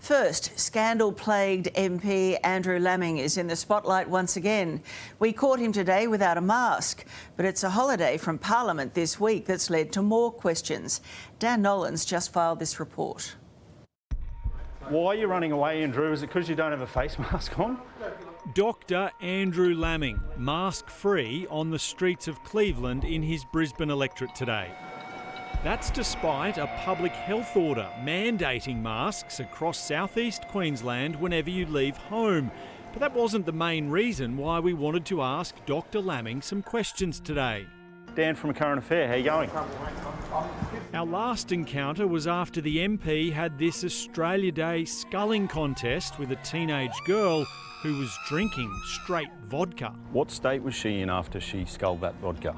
First, scandal-plagued MP Andrew Laming is in the spotlight once again. We caught him today without a mask, but it's a holiday from Parliament this week that's led to more questions. Dan Nolan's just filed this report. Why are you running away, Andrew? Is it because you don't have a face mask on? Dr Andrew Laming, mask-free on the streets of Cleveland in his Brisbane electorate today. That's despite a public health order mandating masks across southeast Queensland whenever you leave home. But that wasn't the main reason why we wanted to ask Dr Laming some questions today. Dan from Current Affair, how you going? Our last encounter was after the MP had this Australia Day sculling contest with a teenage girl who was drinking straight vodka. What state was she in after she sculled that vodka?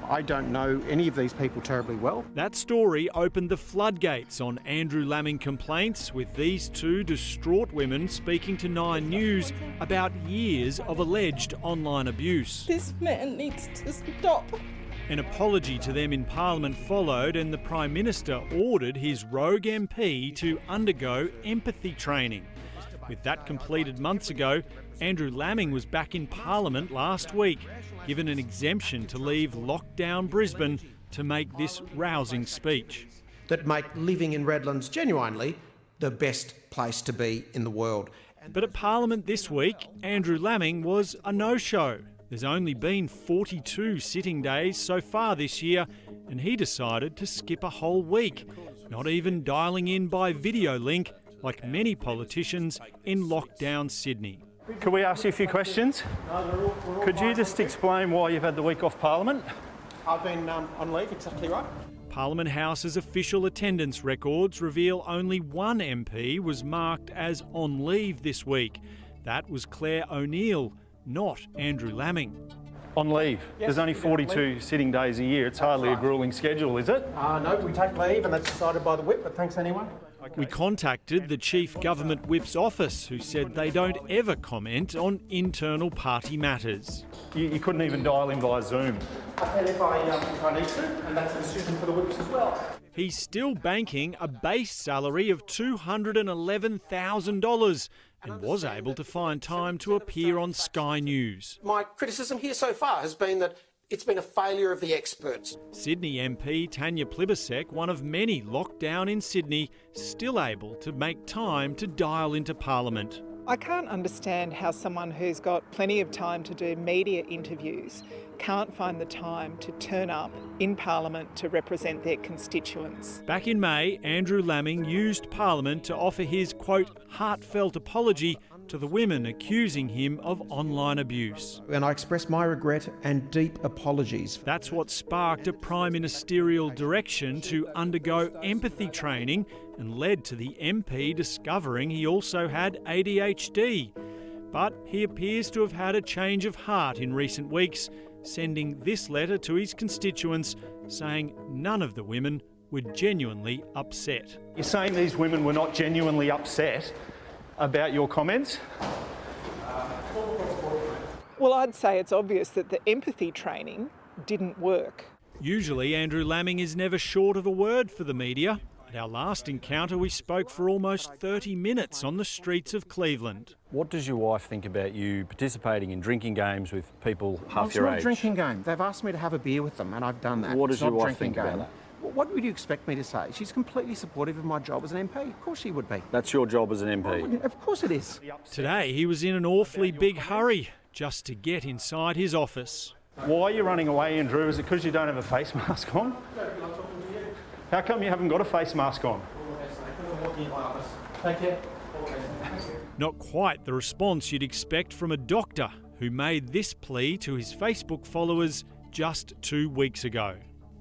I don't know any of these people terribly well. That story opened the floodgates on Andrew Laming complaints, with these two distraught women speaking to 9 News about years of alleged online abuse. This man needs to stop. An apology to them in Parliament followed, and the Prime Minister ordered his rogue MP to undergo empathy training. With that completed months ago, Andrew Laming was back in Parliament last week, given an exemption to leave lockdown Brisbane to make this rousing speech. That make living in Redlands genuinely the best place to be in the world. But at Parliament this week, Andrew Laming was a no-show. There's only been 42 sitting days so far this year, and he decided to skip a whole week, not even dialing in by video link like many politicians in lockdown Sydney. Could we ask you a few questions? Could you just explain why you've had the week off Parliament? I've been on leave, exactly right. Parliament House's official attendance records reveal only one MP was marked as on leave this week. That was Claire O'Neill, not Andrew Laming. On leave? Yes, there's only 42 sitting days a year. It's hardly a gruelling schedule, is it? No, we take leave and that's decided by the whip, but thanks anyway. We contacted the Chief Government Whip's office, who said they don't ever comment on internal party matters. You couldn't even dial in via Zoom. I can if I need to, and that's a decision for the whips as well. He's still banking a base salary of $211,000 and was able to find time to appear on Sky News. My criticism here so far has been that it's been a failure of the experts. Sydney MP Tanya Plibersek, one of many locked down in Sydney, still able to make time to dial into Parliament. I can't understand how someone who's got plenty of time to do media interviews can't find the time to turn up in Parliament to represent their constituents. Back in May, Andrew Laming used Parliament to offer his, quote, heartfelt apology to the women accusing him of online abuse. And I express my regret and deep apologies. That's what sparked a prime ministerial direction to undergo empathy training and led to the MP discovering he also had ADHD. But he appears to have had a change of heart in recent weeks, sending this letter to his constituents saying none of the women were genuinely upset. You're saying these women were not genuinely upset about your comments? Well, I'd say it's obvious that the empathy training didn't work. Usually, Andrew Laming is never short of a word for the media. At our last encounter, we spoke for almost 30 minutes on the streets of Cleveland. What does your wife think about you participating in drinking games with people half your age? It's not a drinking game. They've asked me to have a beer with them and I've done that. What does your wife think about that? What would you expect me to say? She's completely supportive of my job as an MP. Of course she would be. That's your job as an MP? Of course it is. Today, he was in an awfully big hurry just to get inside his office. Why are you running away, Andrew? Is it because you don't have a face mask on? How come you haven't got a face mask on? Take care. Not quite the response you'd expect from a doctor who made this plea to his Facebook followers just 2 weeks ago.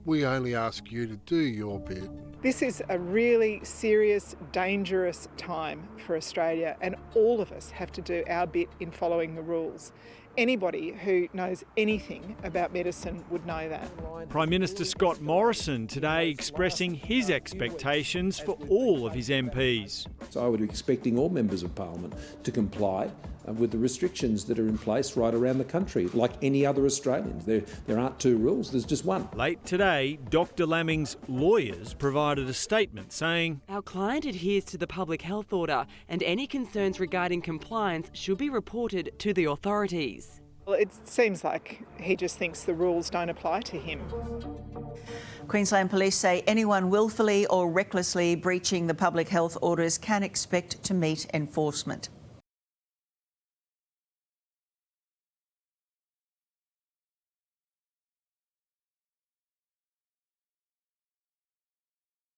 We only ask you to do your bit. This is a really serious, dangerous time for Australia, and all of us have to do our bit in following the rules. Anybody who knows anything about medicine would know that. Prime Minister Scott Morrison today expressing his expectations for all of his MPs. So I would be expecting all members of Parliament to comply with the restrictions that are in place right around the country, like any other Australians. There aren't two rules, there's just one. Late today, Dr Laming's lawyers provided provided a statement saying, "Our client adheres to the public health order and any concerns regarding compliance should be reported to the authorities." Well, it seems like he just thinks the rules don't apply to him. Queensland Police say anyone willfully or recklessly breaching the public health orders can expect to meet enforcement.